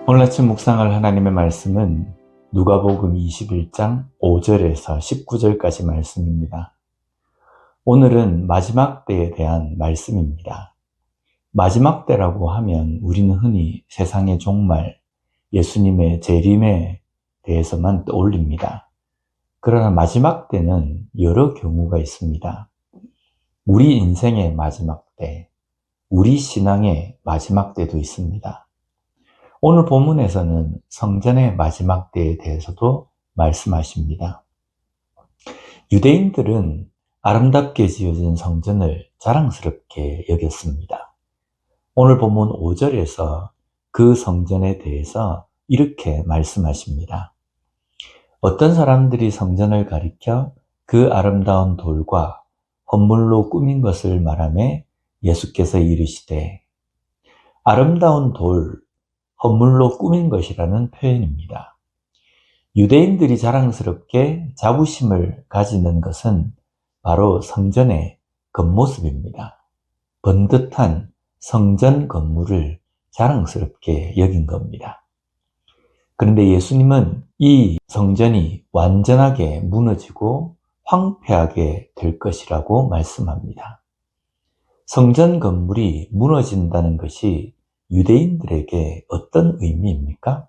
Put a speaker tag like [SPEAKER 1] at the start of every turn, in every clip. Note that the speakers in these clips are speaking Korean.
[SPEAKER 1] 오늘 아침 묵상할 하나님의 말씀은 누가복음 21장 5절에서 19절까지 말씀입니다. 오늘은 마지막 때에 대한 말씀입니다. 마지막 때라고 하면 우리는 흔히 세상의 종말, 예수님의 재림에 대해서만 떠올립니다. 그러나 마지막 때는 여러 경우가 있습니다. 우리 인생의 마지막 때, 우리 신앙의 마지막 때도 있습니다. 오늘 본문에서는 성전의 마지막 때에 대해서도 말씀하십니다. 유대인들은 아름답게 지어진 성전을 자랑스럽게 여겼습니다. 오늘 본문 5절에서 그 성전에 대해서 이렇게 말씀하십니다. 어떤 사람들이 성전을 가리켜 그 아름다운 돌과 헌물로 꾸민 것을 말하며 예수께서 이르시되, 아름다운 돌, 헌물로 꾸민 것이라는 표현입니다. 유대인들이 자랑스럽게 자부심을 가지는 것은 바로 성전의 겉모습입니다. 번듯한 성전 건물을 자랑스럽게 여긴 겁니다. 그런데 예수님은 이 성전이 완전하게 무너지고 황폐하게 될 것이라고 말씀합니다. 성전 건물이 무너진다는 것이 유대인들에게 어떤 의미입니까?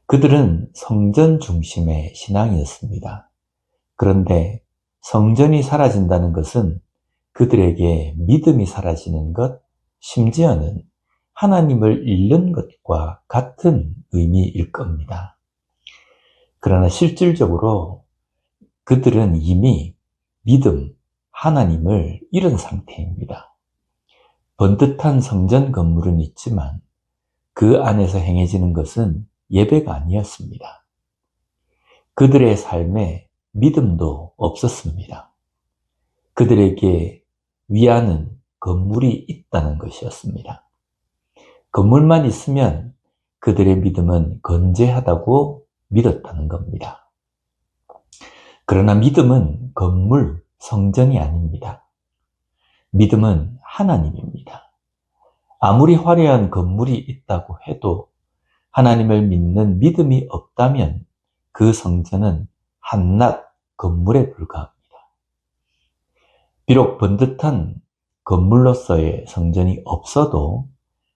[SPEAKER 1] 그들은 성전 중심의 신앙이었습니다. 그런데 성전이 사라진다는 것은 그들에게 믿음이 사라지는 것, 심지어는 하나님을 잃는 것과 같은 의미일 겁니다. 그러나 실질적으로 그들은 이미 믿음, 하나님을 잃은 상태입니다. 번듯한 성전 건물은 있지만 그 안에서 행해지는 것은 예배가 아니었습니다. 그들의 삶에 믿음도 없었습니다. 그들에게 위하는 건물이 있다는 것이었습니다. 건물만 있으면 그들의 믿음은 건재하다고 믿었다는 겁니다. 그러나 믿음은 건물, 성전이 아닙니다. 믿음은 하나님입니다. 아무리 화려한 건물이 있다고 해도 하나님을 믿는 믿음이 없다면 그 성전은 한낱 건물에 불과합니다. 비록 번듯한 건물로서의 성전이 없어도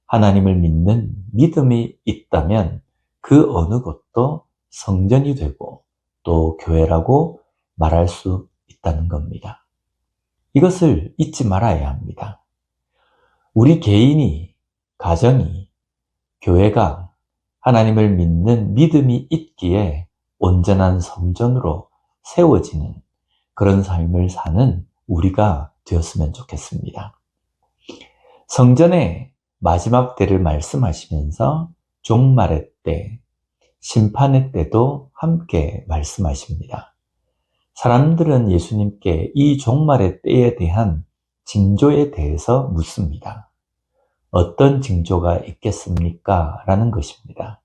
[SPEAKER 1] 하나님을 믿는 믿음이 있다면 그 어느 곳도 성전이 되고 또 교회라고 말할 수 있다는 겁니다. 이것을 잊지 말아야 합니다. 우리 개인이, 가정이, 교회가 하나님을 믿는 믿음이 있기에 온전한 성전으로 세워지는 그런 삶을 사는 우리가 되었으면 좋겠습니다. 성전의 마지막 때를 말씀하시면서 종말의 때, 심판의 때도 함께 말씀하십니다. 사람들은 예수님께 이 종말의 때에 대한 징조에 대해서 묻습니다. 어떤 징조가 있겠습니까? 라는 것입니다.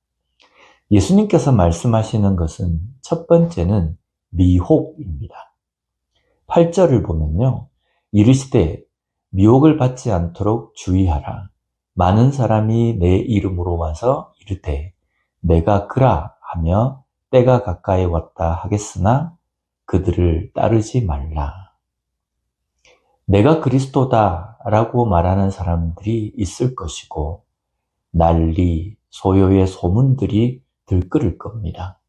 [SPEAKER 1] 예수님께서 말씀하시는 것은 첫 번째는 미혹입니다. 8절을 보면요, 이르시되 미혹을 받지 않도록 주의하라. 많은 사람이 내 이름으로 와서 이르되 내가 그라 하며 때가 가까이 왔다 하겠으나 그들을 따르지 말라. 내가 그리스도다 라고 말하는 사람들이 있을 것이고 난리, 소요의 소문들이 들끓을 겁니다.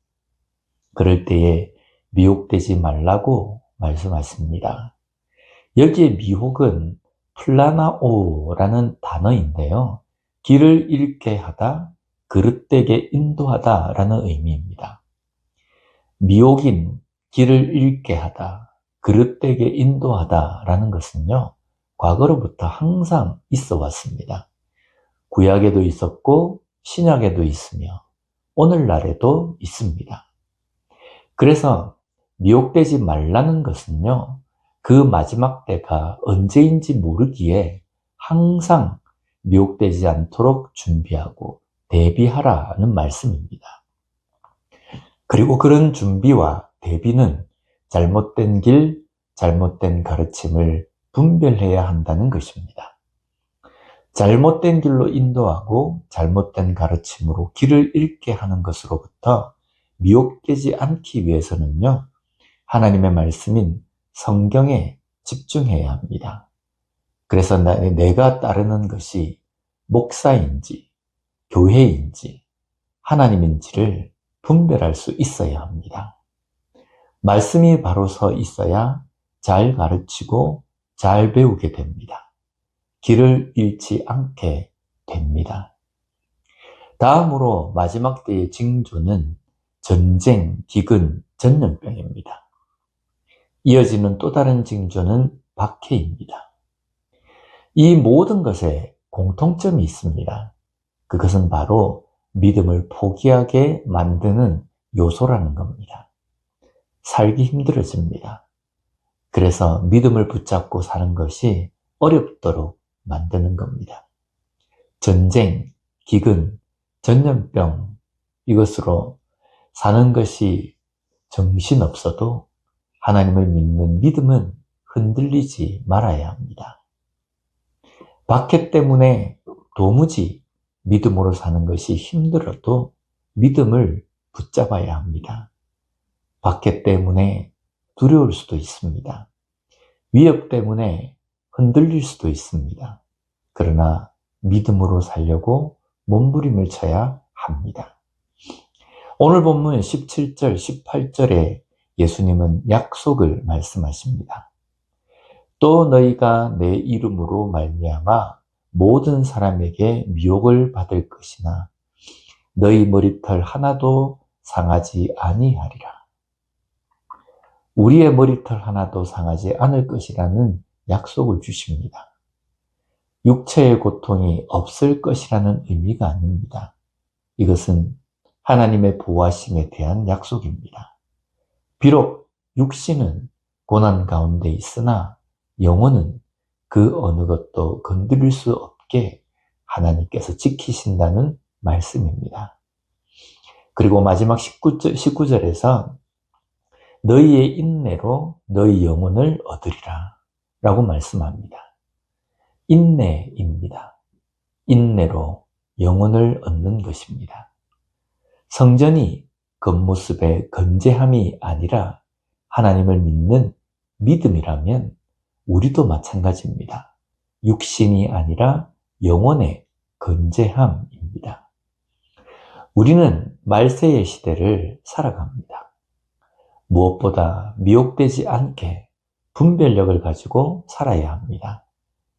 [SPEAKER 1] 그럴 때에 미혹되지 말라고 말씀하십니다. 여기에 미혹은 플라나오라는 단어인데요, 길을 잃게 하다, 그릇되게 인도하다 라는 의미입니다. 미혹인 길을 잃게 하다, 그릇되게 인도하다 라는 것은요, 과거로부터 항상 있어 왔습니다. 구약에도 있었고 신약에도 있으며 오늘날에도 있습니다. 그래서 미혹되지 말라는 것은요, 그 마지막 때가 언제인지 모르기에 항상 미혹되지 않도록 준비하고 대비하라는 말씀입니다. 그리고 그런 준비와 대비는 잘못된 길, 잘못된 가르침을 분별해야 한다는 것입니다. 잘못된 길로 인도하고 잘못된 가르침으로 길을 잃게 하는 것으로부터 미혹되지 않기 위해서는요, 하나님의 말씀인 성경에 집중해야 합니다. 그래서 내가 따르는 것이 목사인지, 교회인지, 하나님인지를 분별할 수 있어야 합니다. 말씀이 바로 서 있어야 잘 가르치고 잘 배우게 됩니다. 길을 잃지 않게 됩니다. 다음으로 마지막 때의 징조는 전쟁, 기근, 전염병입니다. 이어지는 또 다른 징조는 박해입니다. 이 모든 것에 공통점이 있습니다. 그것은 바로 믿음을 포기하게 만드는 요소라는 겁니다. 살기 힘들어집니다. 그래서 믿음을 붙잡고 사는 것이 어렵도록 만드는 겁니다. 전쟁, 기근, 전염병, 이것으로 사는 것이 정신없어도 하나님을 믿는 믿음은 흔들리지 말아야 합니다. 박해 때문에 도무지 믿음으로 사는 것이 힘들어도 믿음을 붙잡아야 합니다. 박해 때문에 두려울 수도 있습니다. 위협 때문에 흔들릴 수도 있습니다. 그러나 믿음으로 살려고 몸부림을 쳐야 합니다. 오늘 본문 17절, 18절에 예수님은 약속을 말씀하십니다. 또 너희가 내 이름으로 말미암아 모든 사람에게 미혹을 받을 것이나 너희 머리털 하나도 상하지 아니하리라. 우리의 머리털 하나도 상하지 않을 것이라는 약속을 주십니다. 육체의 고통이 없을 것이라는 의미가 아닙니다. 이것은 하나님의 보호하심에 대한 약속입니다. 비록 육신은 고난 가운데 있으나 영혼은 그 어느 것도 건드릴 수 없게 하나님께서 지키신다는 말씀입니다. 그리고 마지막 19절에서 너희의 인내로 너희 영혼을 얻으리라 라고 말씀합니다. 인내입니다. 인내로 영혼을 얻는 것입니다. 성전이 겉모습의 건재함이 아니라 하나님을 믿는 믿음이라면 우리도 마찬가지입니다. 육신이 아니라 영혼의 건재함입니다. 우리는 말세의 시대를 살아갑니다. 무엇보다 미혹되지 않게 분별력을 가지고 살아야 합니다.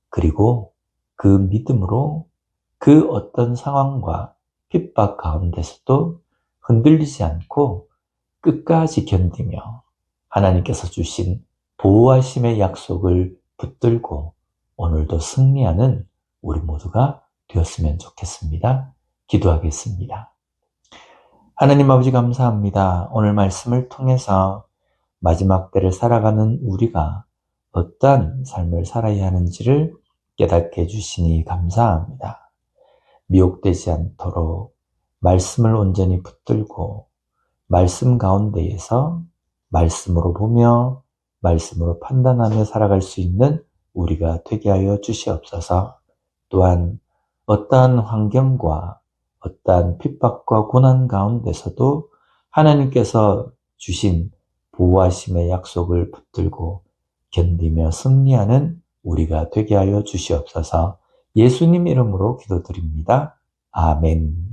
[SPEAKER 1] 그리고 그 믿음으로 그 어떤 상황과 핍박 가운데서도 흔들리지 않고 끝까지 견디며 하나님께서 주신 보호하심의 약속을 붙들고 오늘도 승리하는 우리 모두가 되었으면 좋겠습니다. 기도하겠습니다. 하나님 아버지 감사합니다. 오늘 말씀을 통해서 마지막 때를 살아가는 우리가 어떠한 삶을 살아야 하는지를 깨닫게 해주시니 감사합니다. 미혹되지 않도록 말씀을 온전히 붙들고 말씀 가운데에서 말씀으로 보며 말씀으로 판단하며 살아갈 수 있는 우리가 되게 하여 주시옵소서. 또한 어떠한 환경과 어떠한 핍박과 고난 가운데서도 하나님께서 주신 보호하심의 약속을 붙들고 견디며 승리하는 우리가 되게 하여 주시옵소서. 예수님 이름으로 기도드립니다. 아멘.